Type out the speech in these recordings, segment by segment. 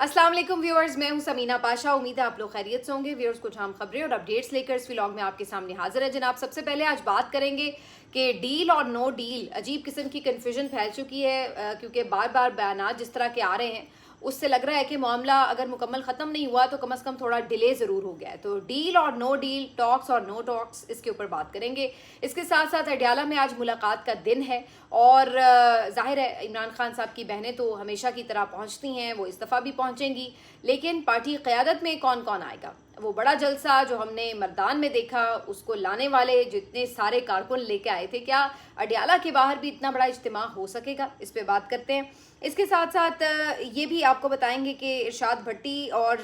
अस्सलाम वालेकुम व्यूअर्स, मैं हूं समीना पाशा। उम्मीद है आप लोग खैरियत से होंगे। व्यूअर्स, कुछ अहम खबरें और अपडेट्स लेकर इस व्लॉग में आपके सामने हाजिर है जनाब। सबसे पहले आज बात करेंगे कि डील और नो डील अजीब किस्म की कन्फ्यूजन फैल चुकी है, क्योंकि बार बार बयानात जिस तरह के आ रहे हैं उससे लग रहा है कि मामला अगर मुकम्मल ख़त्म नहीं हुआ तो कम से कम थोड़ा डिले ज़रूर हो गया है। तो डील और नो डील, टॉक्स और नो टॉक्स, इसके ऊपर बात करेंगे। इसके साथ साथ अडयाला में आज मुलाकात का दिन है और जाहिर है इमरान खान साहब की बहनें तो हमेशा की तरह पहुंचती हैं, वो इस दफ़ा भी पहुंचेंगी, लेकिन पार्टी क़यादत में कौन कौन आएगा? वो बड़ा जलसा जो हमने मर्दान में देखा, उसको लाने वाले जितने सारे कारकुन लेके आए थे, क्या अडयाला के बाहर भी इतना बड़ा इज्तिमा हो सकेगा? इस पे बात करते हैं। इसके साथ साथ ये भी आपको बताएंगे कि इरशाद भट्टी और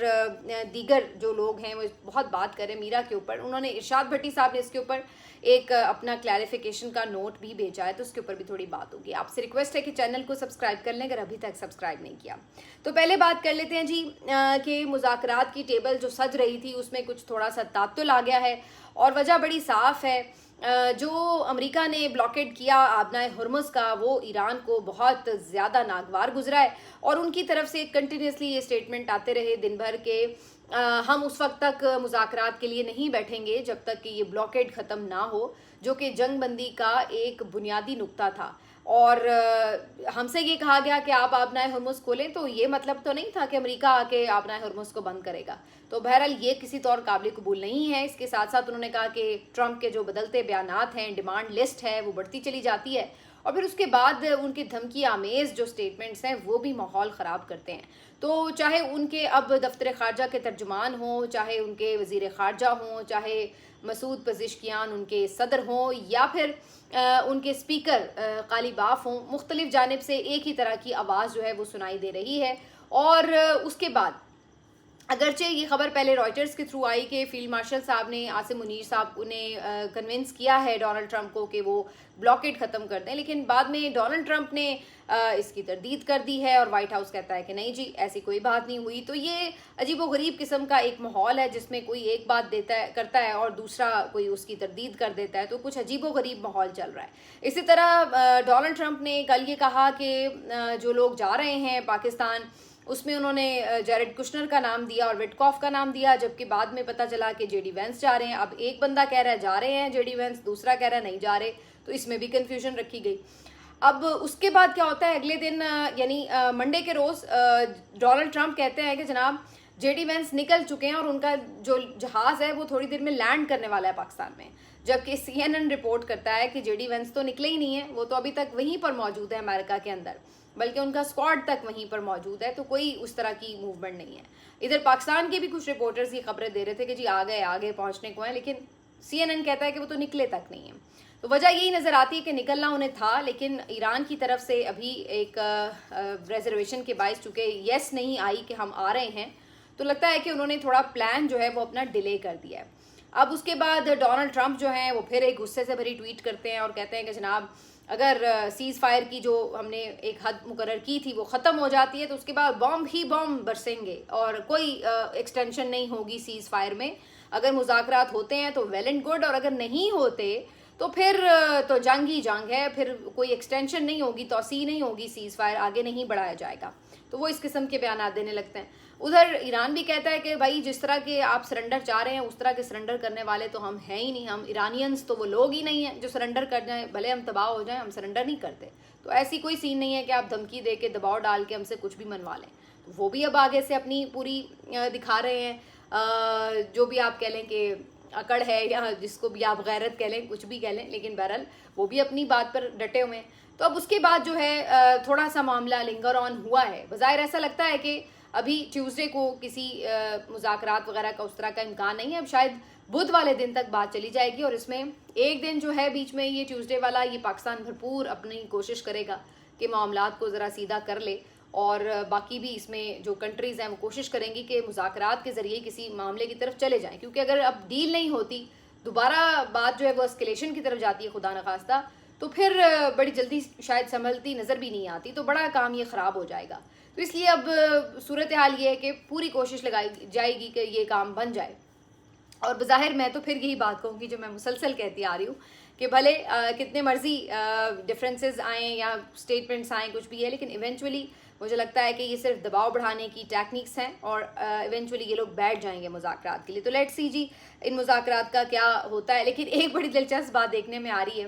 दीगर जो लोग हैं वो बहुत बात करें मीरा के ऊपर। उन्होंने इरशाद भट्टी साहब ने इसके ऊपर एक अपना क्लैरिफिकेशन का नोट भी भेजा है, तो उसके ऊपर भी थोड़ी बात होगी। आपसे रिक्वेस्ट है कि चैनल को सब्सक्राइब कर लें अगर अभी तक सब्सक्राइब नहीं किया। तो पहले बात कर लेते हैं जी कि मुज़ाकरात की टेबल जो सज रही थी उसमें कुछ थोड़ा सा तात्तुल आ गया है और वजह बड़ी साफ़ है। जो अमेरिका ने ब्लॉकेड किया आबनाए हुर्मुज़ का, वो ईरान को बहुत ज़्यादा नागवार गुजरा है और उनकी तरफ से कंटिन्यूसली ये स्टेटमेंट आते रहे दिन भर के हम उस वक्त तक मुज़ाकरात के लिए नहीं बैठेंगे जब तक कि ये ब्लॉकेड ख़त्म ना हो, जो कि जंग बंदी का एक बुनियादी नुक्ता था। और हमसे ये कहा गया कि आप आबनाए हुर्मुज़ खोलें, तो ये मतलब तो नहीं था कि अमेरिका आके आबनाए हुर्मुज़ को बंद करेगा। तो बहरहाल ये किसी तौर काबिल कबूल नहीं है। इसके साथ साथ उन्होंने कहा कि ट्रंप के जो बदलते बयानात हैं, डिमांड लिस्ट है वो बढ़ती चली जाती है और फिर उसके बाद उनकी धमकी आमेज़ जो स्टेटमेंट्स हैं वो भी माहौल ख़राब करते हैं। तो चाहे उनके अब दफ्तर ख़ारजा के तर्जुमान हों, चाहे उनके वज़ीर ख़ारजा हों, चाहे मसूद पज़िश्कियान उनके सदर हों या फिर उनके स्पीकर कालीबाफ हों, मुख्तलिफ जानिब से एक ही तरह की आवाज़ जो है वो सुनाई दे रही है। और उसके बाद अगरचे ये खबर पहले रॉयटर्स के थ्रू आई कि फील्ड मार्शल साहब ने, आसिम मुनीर साहब ने कन्विंस किया है डोनाल्ड ट्रंप को कि वो ब्लॉकेड ख़त्म कर दें, लेकिन बाद में डोनाल्ड ट्रंप ने इसकी तरदीद कर दी है और वाइट हाउस कहता है कि नहीं जी, ऐसी कोई बात नहीं हुई। तो ये अजीब व गरीब किस्म का एक माहौल है जिसमें कोई एक बात देता है, करता है और दूसरा कोई उसकी तरदीद कर देता है, तो कुछ अजीब व गरीब माहौल चल रहा है। इसी तरह डोनाल्ड ट्रंप ने कल ये कहा कि जो लोग जा रहे हैं पाकिस्तान, उसमें उन्होंने जेरेड कुशनर का नाम दिया और विटकॉफ का नाम दिया, जबकि बाद में पता चला कि जेडी वेंस जा रहे हैं। अब एक बंदा कह रहा है जा रहे हैं जेडी वेंस, दूसरा कह रहा है नहीं जा रहे, तो इसमें भी कंफ्यूजन रखी गई। अब उसके बाद क्या होता है, अगले दिन यानी मंडे के रोज़ डोनाल्ड ट्रंप कहते हैं कि जनाब जेडी वेंस निकल चुके हैं और उनका जो जहाज़ है वो थोड़ी देर में लैंड करने वाला है पाकिस्तान में, जबकि CNN रिपोर्ट करता है कि जेडी वेंस तो निकले ही नहीं है, वो तो अभी तक वहीं पर मौजूद है अमेरिका के अंदर, बल्कि उनका स्क्वाड तक वहीं पर मौजूद है, तो कोई उस तरह की मूवमेंट नहीं है। इधर पाकिस्तान के भी कुछ रिपोर्टर्स ये खबरें दे रहे थे कि जी आगे पहुंचने को है, लेकिन CNN कहता है कि वो तो निकले तक नहीं है। तो वजह यही नज़र आती है कि निकलना उन्हें था, लेकिन ईरान की तरफ से अभी एक रिजर्वेशन के बायस चूँकि येस नहीं आई कि हम आ रहे हैं, तो लगता है कि उन्होंने थोड़ा प्लान जो है वो अपना डिले कर दिया है। अब उसके बाद डोनाल्ड ट्रंप जो हैं वो फिर एक गुस्से से भरी ट्वीट करते हैं और कहते हैं कि जनाब अगर सीज़ फायर की जो हमने एक हद मुकर्रर की थी वो ख़त्म हो जाती है तो उसके बाद बॉम्ब ही बॉम्ब बरसेंगे और कोई एक्सटेंशन नहीं होगी सीज़ फायर में। अगर मुज़ाकरात होते हैं तो वेल एंड गुड, और अगर नहीं होते तो फिर तो जंग ही जंग है, फिर कोई एक्सटेंशन नहीं होगी, तोसी नहीं होगी, सीज़ फायर आगे नहीं बढ़ाया जाएगा। तो वो इस किस्म के बयान देने लगते हैं। उधर ईरान भी कहता है कि भाई जिस तरह के आप सरेंडर चाह रहे हैं उस तरह के सरेंडर करने वाले तो हम हैं ही नहीं, हम ईरानियंस तो वो लोग ही नहीं हैं जो सरेंडर कर जाएं, भले हम तबाह हो जाएं, हम सरेंडर नहीं करते। तो ऐसी कोई सीन नहीं है कि आप धमकी दे के दबाव डाल के हमसे कुछ भी मनवा लें। तो वो भी अब आगे से अपनी पूरी दिखा रहे हैं, जो भी आप कह लें कि अकड़ है या जिसको भी आप गैरत कह लें, कुछ भी कह लें, लेकिन बहरहाल वो भी अपनी बात पर डटे हुए हैं। तो अब उसके बाद जो है थोड़ा सा मामला लिंगर ऑन हुआ है। बज़ाहिर ऐसा लगता है कि अभी ट्यूसडे को किसी मुज़ाकरात वगैरह का उस तरह का इम्कान नहीं है, अब शायद बुध वाले दिन तक बात चली जाएगी और इसमें एक दिन जो है बीच में ये ट्यूसडे वाला, ये पाकिस्तान भरपूर अपनी कोशिश करेगा कि मामलात को ज़रा सीधा कर ले और बाकी भी इसमें जो कंट्रीज़ हैं वो कोशिश करेंगी कि मुज़ाकरात के ज़रिए किसी मामले की तरफ चले जाएं, क्योंकि अगर अब डील नहीं होती, दोबारा बात जो है वो एस्केलेशन की तरफ जाती है खुदा न खास्ता, तो फिर बड़ी जल्दी शायद संभलती नज़र भी नहीं आती, तो बड़ा काम ये ख़राब हो जाएगा। तो इसलिए अब सूरत हाल ये है कि पूरी कोशिश लगाई जाएगी कि ये काम बन जाए। और बज़ाहिर मैं तो फिर यही बात कहूँगी जो मैं मुसलसल कहती आ रही हूँ कि भले कितने मर्जी डिफरेंसेस आएँ या स्टेटमेंट्स आएँ, कुछ भी है, लेकिन इवेंचुअली मुझे लगता है कि ये सिर्फ दबाव बढ़ाने की टेक्निक्स हैं और इवेंचुअली ये लोग बैठ जाएंगे मुज़ाकरात के लिए। तो लेट्स सी जी इन मुज़ाकरात का क्या होता है। लेकिन एक बड़ी दिलचस्प बात देखने में आ रही है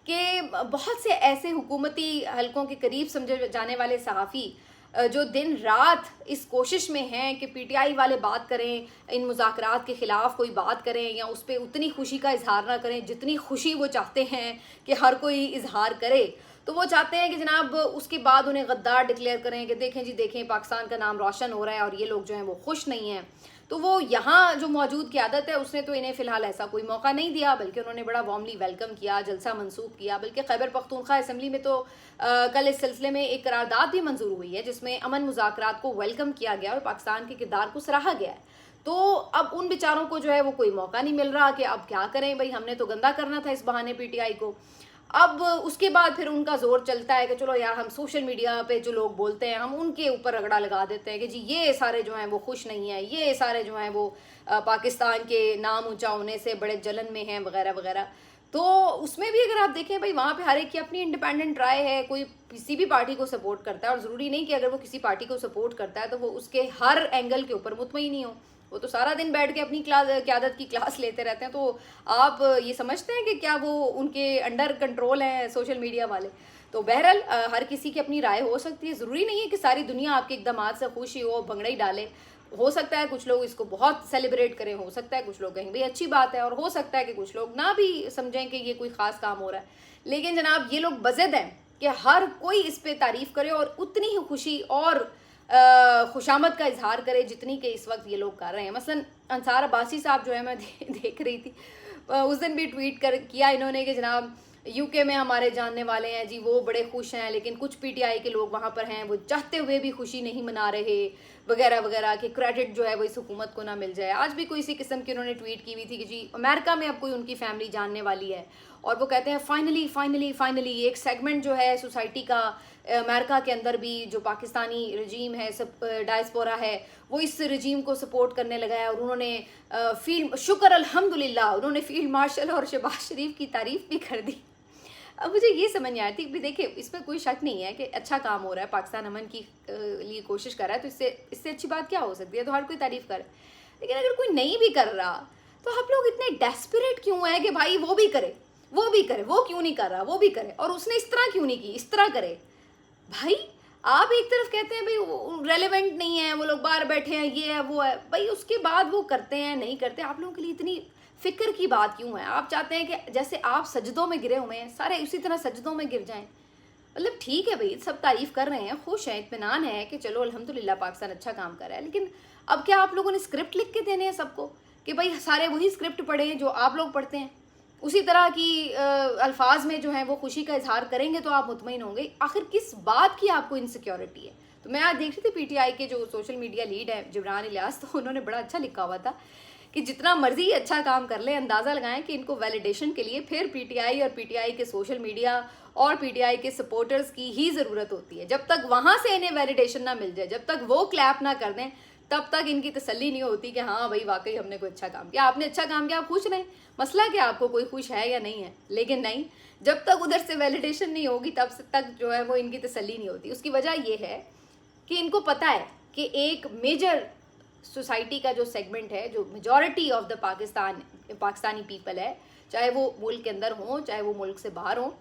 कि बहुत से ऐसे हुकूमती हलकों के करीब समझे जाने वाले सहाफ़ी जो दिन रात इस कोशिश में हैं कि पीटीआई वाले बात करें, इन मुज़ाकरात के ख़िलाफ़ कोई बात करें या उस पर उतनी खुशी का इजहार ना करें जितनी खुशी वो चाहते हैं कि हर कोई इजहार करे। तो वो चाहते हैं कि जनाब उसके बाद उन्हें गद्दार डिक्लेयर करें कि देखें जी देखें पाकिस्तान का नाम रोशन हो रहा है और ये लोग जो हैं वो खुश नहीं हैं। तो वो यहाँ जो मौजूद क़यादत है उसने तो इन्हें फ़िलहाल ऐसा कोई मौका नहीं दिया, बल्कि उन्होंने बड़ा वार्मली वेलकम किया, जलसा मंसूब किया। बल्कि खैबर पख्तूनख्वा असम्बली में तो कल इस सिलसिले में एक करारदाद भी मंजूर हुई है जिसमें अमन मुज़ाकरात को वेलकम किया गया और पाकिस्तान के किरदार को सराहा गया है। तो अब उन बेचारों को जो है वो कोई मौका नहीं मिल रहा कि अब क्या करें भाई, हमने तो गंदा करना था इस बहाने पीटीआई को। अब उसके बाद फिर उनका जोर चलता है कि चलो यार हम सोशल मीडिया पे जो लोग बोलते हैं हम उनके ऊपर रगड़ा लगा देते हैं कि जी ये सारे जो हैं वो खुश नहीं है, ये सारे जो हैं वो पाकिस्तान के नाम ऊंचा होने से बड़े जलन में हैं वगैरह वगैरह। तो उसमें भी अगर आप देखें भाई वहाँ पे हर एक की अपनी इंडिपेंडेंट राय है, कोई किसी भी पार्टी को सपोर्ट करता है और ज़रूरी नहीं कि अगर वो किसी पार्टी को सपोर्ट करता है तो वो उसके हर एंगल के ऊपर मुतमईन नहीं हो। वो तो सारा दिन बैठ के अपनी क़यादत की क्लास लेते रहते हैं। तो आप ये समझते हैं कि क्या वो उनके अंडर कंट्रोल हैं सोशल मीडिया वाले? तो बहरहाल हर किसी की अपनी राय हो सकती है, ज़रूरी नहीं है कि सारी दुनिया आपके इक़दामात से खुश ही हो, भंगड़ा ही डाले। हो सकता है कुछ लोग इसको बहुत सेलिब्रेट करें, हो सकता है कुछ लोग कहें भाई अच्छी बात है, और हो सकता है कि कुछ लोग ना भी समझें कि ये कोई ख़ास काम हो रहा है। लेकिन जनाब ये लोग बज़द हैं कि हर कोई इस पर तारीफ़ करे और उतनी ही खुशी और खुशामद का इजहार करे जितनी कि इस वक्त ये लोग कर रहे हैं। मसलन अंसार अब्बासी साहब जो है मैं देख रही थी उस दिन भी ट्वीट किया इन्होंने कि जनाब यूके में हमारे जानने वाले हैं जी, वो बड़े खुश हैं, लेकिन कुछ पीटीआई के लोग वहाँ पर हैं वो चाहते हुए भी खुशी नहीं मना रहे वगैरह वगैरह, कि क्रेडिट जो है वो इस हुकूमत को ना मिल जाए। आज भी कोई इसी किस्म की उन्होंने ट्वीट की हुई थी कि जी अमेरिका में अब कोई उनकी फैमिली जानने वाली है और वो कहते हैं फाइनली फाइनली फाइनली एक सेगमेंट जो है सोसाइटी का अमेरिका के अंदर भी जो पाकिस्तानी रजीम है, सब डायस्पोरा है, वो इस रजीम को सपोर्ट करने लगा है और उन्होंने फील्ड शुक्र अल्हम्दुलिल्लाह उन्होंने फील्ड मार्शल और शहबाज शरीफ की तारीफ़ भी कर दी। अब मुझे ये समझ नहीं आती भी देखिए इसमें कोई शक नहीं है कि अच्छा काम हो रहा है, पाकिस्तान अमन की लिए कोशिश कर रहा है, तो इससे अच्छी बात क्या हो सकती है? तो हर कोई तारीफ़ करे। लेकिन अगर कोई नहीं भी कर रहा तो आप लोग इतने डेस्परेट क्यों है कि भाई वो भी करे, वो भी करे, वो क्यों नहीं कर रहा, वो भी करे, और उसने इस तरह क्यों नहीं की, इस तरह करे। भाई आप एक तरफ कहते हैं भाई रेलेवेंट नहीं है, वो लोग बाहर बैठे हैं, ये है वो है, भाई उसके बाद वो करते हैं नहीं करते, आप लोगों के लिए इतनी फिक्र की बात क्यों है? आप चाहते हैं कि जैसे आप सजदों में गिरे हुए हैं सारे उसी तरह सजदों में गिर जाएं। मतलब ठीक है भाई, सब तारीफ़ कर रहे हैं, खुश हैं, इत्मीनान है कि चलो अल्हम्दुलिल्लाह पाकिस्तान अच्छा काम कर रहा है, लेकिन अब क्या आप लोगों ने स्क्रिप्ट लिख के देने हैं सबको कि भाई सारे वही स्क्रिप्ट पढ़ें जो आप लोग पढ़ते हैं, उसी तरह की अल्फाज में जो है वो खुशी का इजहार करेंगे तो आप मुतमईन होंगे? आखिर किस बात की आपको इनसिक्योरिटी है? तो मैं आज देख रही थी पीटीआई के जो सोशल मीडिया लीड है जिब्रान इलियास, तो उन्होंने बड़ा अच्छा लिखा हुआ था कि जितना मर्जी अच्छा काम कर ले, अंदाज़ा लगाएं कि इनको वैलिडेशन के लिए फिर पीटीआई और पीटीआई के सोशल मीडिया और पीटीआई के सपोर्टर्स की ही ज़रूरत होती है। जब तक वहाँ से इन्हें वैलिडेशन ना मिल जाए, जब तक वो क्लैप ना कर दें, तब तक इनकी तसल्ली नहीं होती कि हाँ भाई वाकई हमने कोई अच्छा काम किया। आपने अच्छा काम किया, आप खुश रहें, मसला क्या आपको कोई खुश है या नहीं है। लेकिन नहीं, जब तक उधर से वैलिडेशन नहीं होगी तब तक जो है वो इनकी तसल्ली नहीं होती। उसकी वजह ये है कि इनको पता है कि एक मेजर सोसाइटी का जो सेगमेंट है, जो majority of the Pakistani people है, चाहे वो मुल्क के अंदर हों चाहे वो मुल्क से बाहर हों,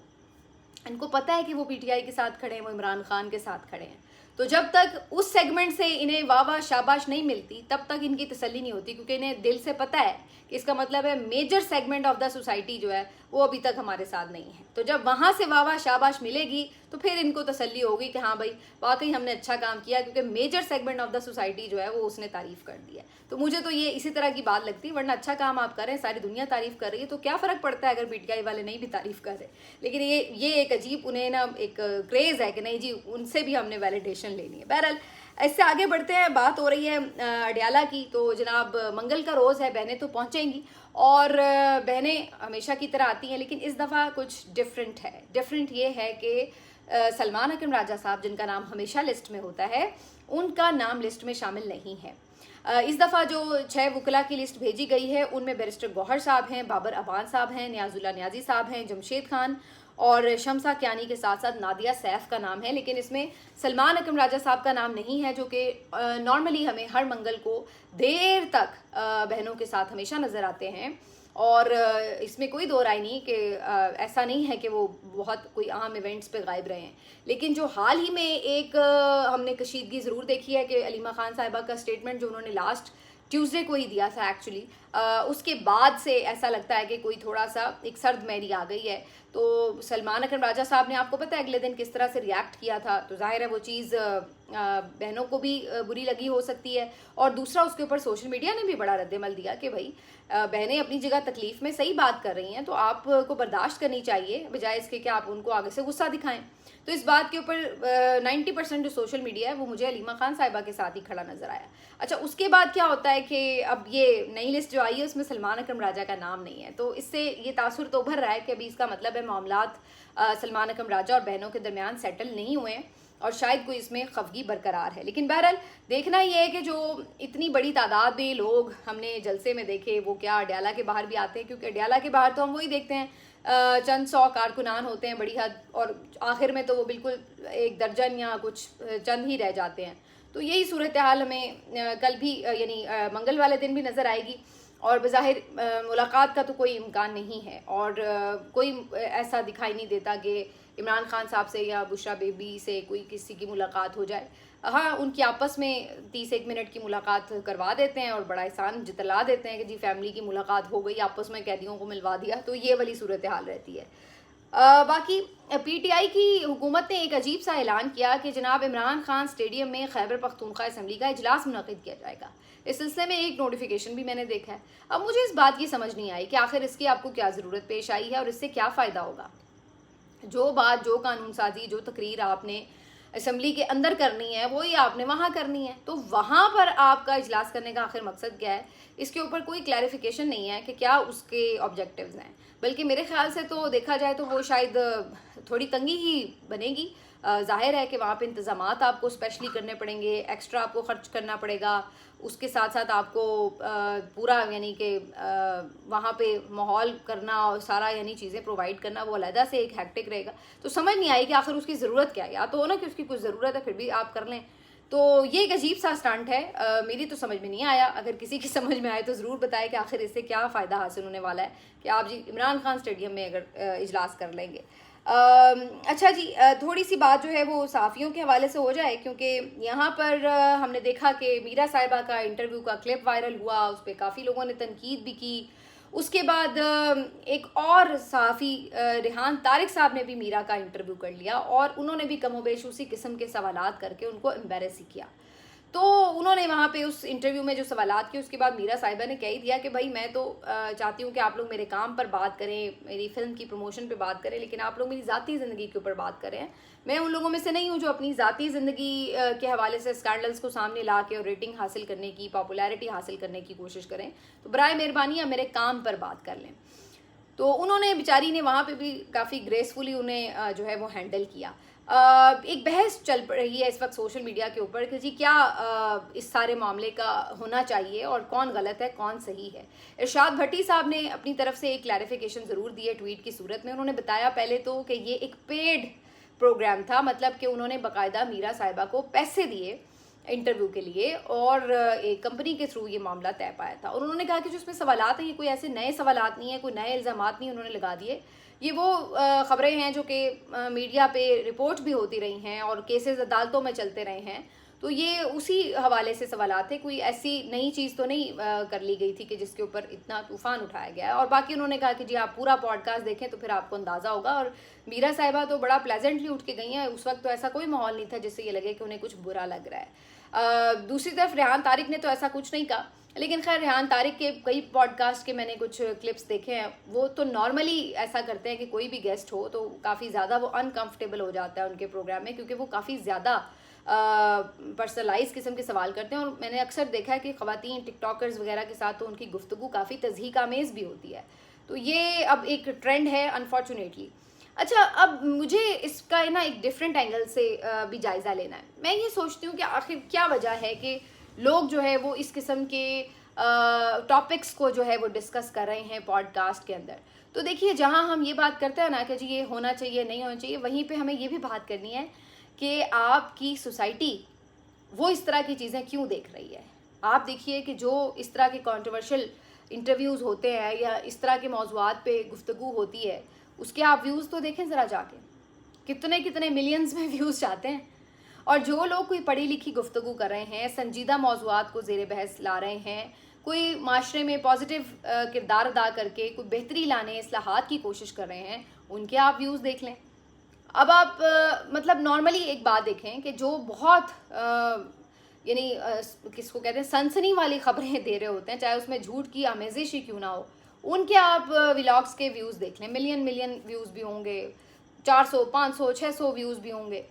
इनको पता है कि वो पीटीआई के साथ खड़े हैं, वो इमरान खान के साथ खड़े हैं। तो जब तक उस सेगमेंट से इन्हें वाह शाबाश नहीं मिलती तब तक इनकी तसल्ली नहीं होती, क्योंकि इन्हें दिल से पता है कि इसका मतलब है major segment of the society जो है वो अभी तक हमारे साथ नहीं है। तो जब वहाँ से वाह शाबाश मिलेगी तो फिर इनको तसल्ली होगी कि हाँ भाई वाकई हमने अच्छा काम किया, क्योंकि major segment of the society जो है वो उसने तारीफ़ कर दी है। तो मुझे तो ये इसी तरह की बात लगती है, वरना अच्छा काम आप करें, सारी दुनिया तारीफ़ कर रही है, तो क्या फ़र्क पड़ता है अगर पीटीआई वाले नहीं भी तारीफ़ कर रहे। लेकिन ये एक अजीब उन्हें ना एक क्रेज़ है कि नहीं जी उनसे भी हमने वैलिडेशन लेनी है। बहरहाल इससे आगे बढ़ते हैं, बात हो रही है अडयाला की। तो जनाब मंगल का रोज़ है, बहनें तो पहुँचेंगी और बहनें हमेशा की तरह आती हैं, लेकिन इस दफ़ा कुछ डिफरेंट है। डिफरेंट ये है कि सलमान हकीम राजा साहब जिनका नाम हमेशा लिस्ट में होता है, उनका नाम लिस्ट में शामिल नहीं है। इस दफ़ा जो 6 वकला की लिस्ट भेजी गई है उनमें बैरिस्टर गौहर साहब हैं, बाबर अबान साहब हैं, नियाजुल्लाह नियाजी साहब हैं, जमशेद खान और शम्सा कियानी के साथ साथ नादिया सैफ का नाम है, लेकिन इसमें सलमान अकरम राजा साहब का नाम नहीं है, जो कि नॉर्मली हमें हर मंगल को देर तक बहनों के साथ हमेशा नज़र आते हैं। और इसमें कोई दो राय नहीं कि ऐसा नहीं है कि वो बहुत कोई अहम इवेंट्स पे गायब रहे हैं। लेकिन जो हाल ही में एक हमने कशीदगी ज़रूर देखी है कि अलीमा खान साहिबा का स्टेटमेंट जो उन्होंने लास्ट ट्यूसडे को ही दिया था एक्चुअली, उसके बाद से ऐसा लगता है कि कोई थोड़ा सा एक सर्द मैरी आ गई है। तो सलमान अकरम राजा साहब ने, आपको पता है अगले दिन किस तरह से रिएक्ट किया था, तो जाहिर है वो चीज़ बहनों को भी बुरी लगी हो सकती है। और दूसरा उसके ऊपर सोशल मीडिया ने भी बड़ा रद्दमल दिया कि भाई बहनें अपनी जगह तकलीफ़ में सही बात कर रही हैं, तो आपको बर्दाश्त करनी चाहिए बजाय इसके कि आप उनको आगे से गुस्सा दिखाएं। तो इस बात के ऊपर 90% जो सोशल मीडिया है वो मुझे अलीमा खान साहिबा के साथ ही खड़ा नजर आया। अच्छा, उसके बाद क्या होता है कि अब ये नई लिस्ट जो आई है उसमें सलमान अकरम राजा का नाम नहीं है, तो इससे ये तासुर तो उभर रहा है कि अभी इसका मतलब है मामलात सलमान अकरम राजा और बहनों के दरमियान सेटल नहीं हुए हैं और शायद कोई इसमें खफगी बरकरार है। लेकिन बहरहाल देखना ये है कि जो इतनी बड़ी तादाद में लोग हमने जलसे में देखे वो क्या अडयाला के बाहर भी आते हैं, क्योंकि अडयाला के बाहर तो हम वही देखते हैं चंद 100 कारकुनान होते हैं बड़ी हद, और आखिर में तो वो बिल्कुल एक दर्जन या कुछ चंद ही रह जाते हैं। तो यही सूरत हाल हमें कल भी यानी मंगल वाले दिन भी नज़र आएगी। और बज़ाहिर मुलाकात का तो कोई इम्कान नहीं है और कोई ऐसा दिखाई नहीं देता कि इमरान खान साहब से या बुशरा बेबी से कोई किसी की मुलाकात हो जाए। हाँ, उनकी आपस में 30-1 मिनट की मुलाकात करवा देते हैं और बड़ा एहसान जतला देते हैं कि जी फैमिली की मुलाकात हो गई, आपस में कैदियों को मिलवा दिया, तो ये वाली सूरत हाल रहती है। बाकी पीटीआई की हुकूमत ने एक अजीब सा ऐलान किया कि जनाब इमरान खान स्टेडियम में खैबर पख्तूनख्वा असम्बली का इजलास मुनक़िद किया जाएगा। इस सिलसिले में एक नोटिफिकेशन भी मैंने देखा है। अब मुझे इस बात की समझ नहीं आई कि आखिर इसकी आपको क्या ज़रूरत पेश आई है और इससे क्या फ़ायदा होगा। जो बात, जो कानून साजी, जो तकरीर आपने असम्बली के अंदर करनी है वो ही आपने वहाँ करनी है, तो वहाँ पर आपका इजलास करने का आखिर मकसद क्या है, इसके ऊपर कोई क्लैरिफिकेशन नहीं है कि क्या उसके ऑब्जेक्टिव्स हैं। बल्कि मेरे ख्याल से तो देखा जाए तो वो शायद थोड़ी तंगी ही बनेगी। जाहिर है कि वहाँ पे इंतज़ामात आपको स्पेशली करने पड़ेंगे, एक्स्ट्रा आपको ख़र्च करना पड़ेगा, उसके साथ साथ आपको पूरा यानी कि वहाँ पे माहौल करना और सारा यानी चीज़ें प्रोवाइड करना वो अलहदा से एक हैक्टिक रहेगा। तो समझ नहीं आई कि आखिर उसकी ज़रूरत क्या है। या तो हो ना कि उसकी कुछ ज़रूरत है फिर भी आप कर लें, तो ये एक अजीब सा स्टंट है। मेरी तो समझ में नहीं आया। अगर किसी की समझ में आए तो ज़रूर बताएं कि आखिर इससे क्या फ़ायदा हासिल होने वाला है कि आप जी इमरान खान स्टेडियम में अगर इजलास कर लेंगे। अच्छा जी, थोड़ी सी बात जो है वो सहाफ़ियों के हवाले से हो जाए, क्योंकि यहाँ पर हमने देखा कि मीरा साहिबा का इंटरव्यू का क्लिप वायरल हुआ, उस पर काफ़ी लोगों ने तनकीद भी की। उसके बाद एक और सहाफ़ी रेहान तारिक साहब ने भी मीरा का इंटरव्यू कर लिया और उन्होंने भी कमोबेश उसी किस्म के सवालात करके उनको एम्बेरस ही किया। तो उन्होंने वहाँ पे उस इंटरव्यू में जो सवालात किए उसके बाद मीरा साहिबा ने कह ही दिया कि भाई मैं तो चाहती हूँ कि आप लोग मेरे काम पर बात करें, मेरी फिल्म की प्रमोशन पे बात करें, लेकिन आप लोग मेरी ज़ाती ज़िंदगी के ऊपर बात करें। मैं उन लोगों में से नहीं हूँ जो अपनी ज़ाती ज़िंदगी के हवाले से स्कैंडल्स को सामने ला के और रेटिंग हासिल करने की, पॉपुलैरिटी हासिल करने की कोशिश करें। तो बराए मेहरबानी आप मेरे काम पर बात कर लें। तो उन्होंने बेचारी ने वहाँ पे भी काफ़ी ग्रेसफुली उन्हें जो है वो हैंडल किया। एक बहस चल रही है इस वक्त सोशल मीडिया के ऊपर कि जी क्या इस सारे मामले का होना चाहिए और कौन गलत है कौन सही है। इरशाद भट्टी साहब ने अपनी तरफ से एक क्लैरिफिकेशन ज़रूर दी है ट्वीट की सूरत में। उन्होंने बताया पहले तो कि ये एक पेड प्रोग्राम था, मतलब कि उन्होंने बाकायदा मीरा साहिबा को पैसे दिए इंटरव्यू के लिए और एक कंपनी के थ्रू ये मामला तय पाया था। और उन्होंने कहा कि जो इसमें सवालात हैं ये कोई ऐसे नए सवालात नहीं है, कोई नए इल्ज़ामात नहीं उन्होंने लगा दिए। ये वो ख़बरें हैं जो कि मीडिया पे रिपोर्ट भी होती रही हैं और केसेस अदालतों में चलते रहे हैं। तो ये उसी हवाले से सवालात थे, कोई ऐसी नई चीज़ तो नहीं कर ली गई थी कि जिसके ऊपर इतना तूफ़ान उठाया गया है। और बाकी उन्होंने कहा कि जी आप पूरा पॉडकास्ट देखें तो फिर आपको अंदाज़ा होगा। और मीरा साहिबा तो बड़ा प्लेजेंटली उठ के गई हैं, उस वक्त तो ऐसा कोई माहौल नहीं था जिससे ये लगे कि उन्हें कुछ बुरा लग रहा है। दूसरी तरफ रेहान तारिक ने तो ऐसा कुछ नहीं कहा, लेकिन खैर रेहान तारिक के कई पॉडकास्ट के मैंने कुछ क्लिप्स देखे हैं, वो तो नॉर्मली ऐसा करते हैं कि कोई भी गेस्ट हो तो काफ़ी ज़्यादा वो अनकंफर्टेबल हो जाता है उनके प्रोग्राम में, क्योंकि वो काफ़ी ज़्यादा पर्सनलाइज किस्म के सवाल करते हैं। और मैंने अक्सर देखा है कि ख़वातीन टिकटॉकर्स वगैरह के साथ तो उनकी गुफ्तगू काफ़ी तज़हीकामेज़ भी होती है। तो ये अब एक ट्रेंड है अनफॉर्चुनेटली। अच्छा, अब मुझे इसका ना एक डिफरेंट एंगल से भी जायज़ा लेना है। मैं ये सोचती हूँ कि आखिर क्या वजह है कि लोग जो है वो इस किस्म के टॉपिक्स को जो है वो डिस्कस कर रहे हैं पॉडकास्ट के अंदर। तो देखिए, जहाँ हम ये बात करते हैं ना कि जी ये होना चाहिए नहीं होना चाहिए, वहीं पे हमें ये भी बात करनी है कि आपकी सोसाइटी वो इस तरह की चीज़ें क्यों देख रही है। आप देखिए कि जो इस तरह के कंट्रोवर्शियल इंटरव्यूज़ होते हैं या इस तरह के मौज़ूआत पे गुफ्तगू होती है, उसके आप व्यूज़ तो देखें ज़रा जाके, कितने कितने मिलियंस में व्यूज़ जाते हैं। और जो लोग कोई पढ़ी लिखी गुफ्तगू कर रहे हैं, संजीदा मौज़ूआत को ज़ेर बहस ला रहे हैं, कोई माशरे में पॉजिटिव किरदार अदा करके कोई बेहतरी लाने, इस्लाहात की कोशिश कर रहे हैं, उनके आप व्यूज़ देख लें। अब आप मतलब नॉर्मली एक बात देखें कि जो बहुत यानी किसको कहते हैं, सनसनी वाली खबरें दे रहे होते हैं, चाहे उसमें झूठ की आमेजिश ही क्यों ना हो, उनके आप व्लॉग्स के व्यूज़ देख लें, मिलियन मिलियन व्यूज़ भी होंगे, 400 500 600 व्यूज़ भी होंगे।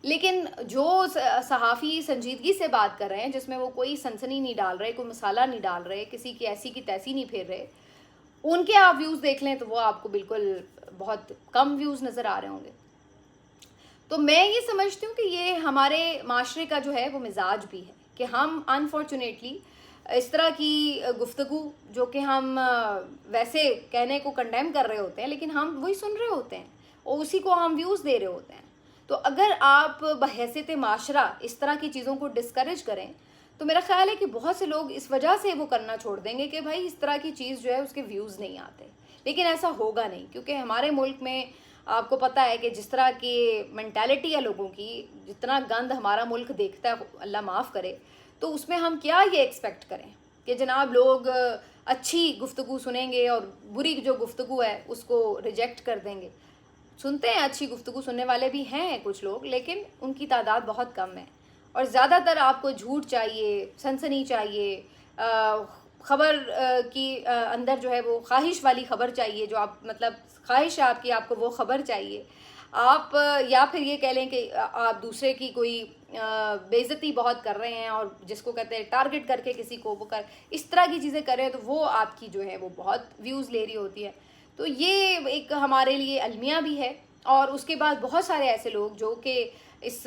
लेकिन जो सहाफ़ी संजीदगी से बात कर रहे हैं, जिसमें वो कोई सनसनी नहीं डाल रहे, कोई मसाला नहीं डाल रहे, किसी की ऐसी की तैसी नहीं फेर रहे, उनके आप व्यूज़ देख लें तो वो आपको बिल्कुल बहुत कम व्यूज़ नज़र आ रहे होंगे। तो मैं ये समझती हूँ कि ये हमारे माशरे का जो है वो मिजाज भी है कि हम अनफॉर्चुनेटली इस तरह की गुफ्तगू, जो कि हम वैसे कहने को कंडेम कर रहे होते हैं, लेकिन हम वही सुन रहे होते हैं और उसी को हम व्यूज़ दे रहे होते हैं। तो अगर आप बहैसियत माशरा इस तरह की चीज़ों को डिस्करेज करें, तो मेरा ख्याल है कि बहुत से लोग इस वजह से वो करना छोड़ देंगे कि भाई इस तरह की चीज़ जो है उसके व्यूज़ नहीं आते। लेकिन ऐसा होगा नहीं, क्योंकि हमारे मुल्क में आपको पता है कि जिस तरह की मेंटालिटी है लोगों की, जितना गंद हमारा मुल्क देखता है, अल्लाह माफ़ करे, तो उसमें हम क्या ये एक्सपेक्ट करें कि जनाब लोग अच्छी गुफ्तगू सुनेंगे और बुरी जो गुफ्तगू है उसको रिजेक्ट कर देंगे। सुनते हैं, अच्छी गुफ्तगू सुनने वाले भी हैं कुछ लोग, लेकिन उनकी तादाद बहुत कम है। और ज़्यादातर आपको झूठ चाहिए, सनसनी चाहिए, खबर की अंदर जो है वो ख्वाहिश वाली खबर चाहिए, जो आप मतलब ख्वाहिश है आपकी, आपको वो खबर चाहिए। आप या फिर ये कह लें कि आप दूसरे की कोई बेइज्जती बहुत कर रहे हैं और जिसको कहते हैं टारगेट करके किसी को वो कर, इस तरह की चीज़ें कर रहे हैं, तो वो आपकी जो है वो बहुत व्यूज़ ले रही होती है। तो ये एक हमारे लिए अलमिया भी है। और उसके बाद बहुत सारे ऐसे लोग जो कि इस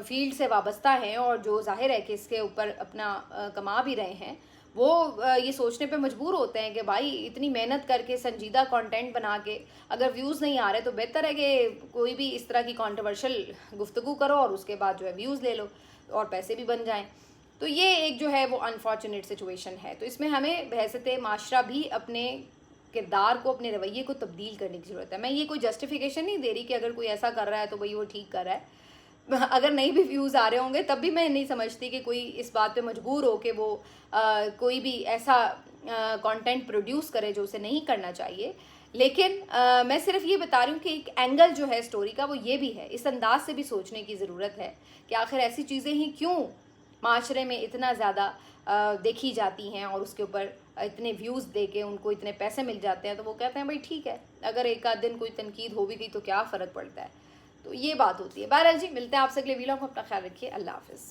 फील्ड से वाबस्ता हैं और जो जाहिर है कि इसके ऊपर अपना कमा भी रहे हैं, वो ये सोचने पे मजबूर होते हैं कि भाई इतनी मेहनत करके संजीदा कंटेंट बना के अगर व्यूज़ नहीं आ रहे, तो बेहतर है कि कोई भी इस तरह की कंट्रोवर्शियल गुफ्तगू करो और उसके बाद जो है व्यूज़ ले लो और पैसे भी बन जाएं। तो ये एक जो है वो अनफॉर्चुनेट सिचुएशन है। तो इसमें हमें बहसत माशरा भी अपने किरदार को, अपने रवैये को तब्दील करने की ज़रूरत है। मैं ये कोई जस्टिफिकेशन नहीं दे रही कि अगर कोई ऐसा कर रहा है तो भाई वो ठीक कर रहा है। अगर नहीं भी व्यूज़ आ रहे होंगे तब भी मैं नहीं समझती कि कोई इस बात पे मजबूर हो कि वो कोई भी ऐसा कंटेंट प्रोड्यूस करे जो उसे नहीं करना चाहिए। लेकिन मैं सिर्फ ये बता रही हूँ कि एक एंगल जो है स्टोरी का वो ये भी है, इस अंदाज से भी सोचने की ज़रूरत है कि आखिर ऐसी चीज़ें ही क्यों माशरे में इतना ज़्यादा देखी जाती हैं और उसके ऊपर इतने व्यूज़ दे के उनको इतने पैसे मिल जाते हैं। तो वो कहते हैं भाई ठीक है, अगर एक आध दिन कोई तनकीद हो भी गई तो क्या फ़र्क पड़ता है। तो ये बात होती है। बहरहाल जी, मिलते हैं आपसे अगले वीडियो में। अपना ख्याल रखिए। अल्लाह हाफ़िज़।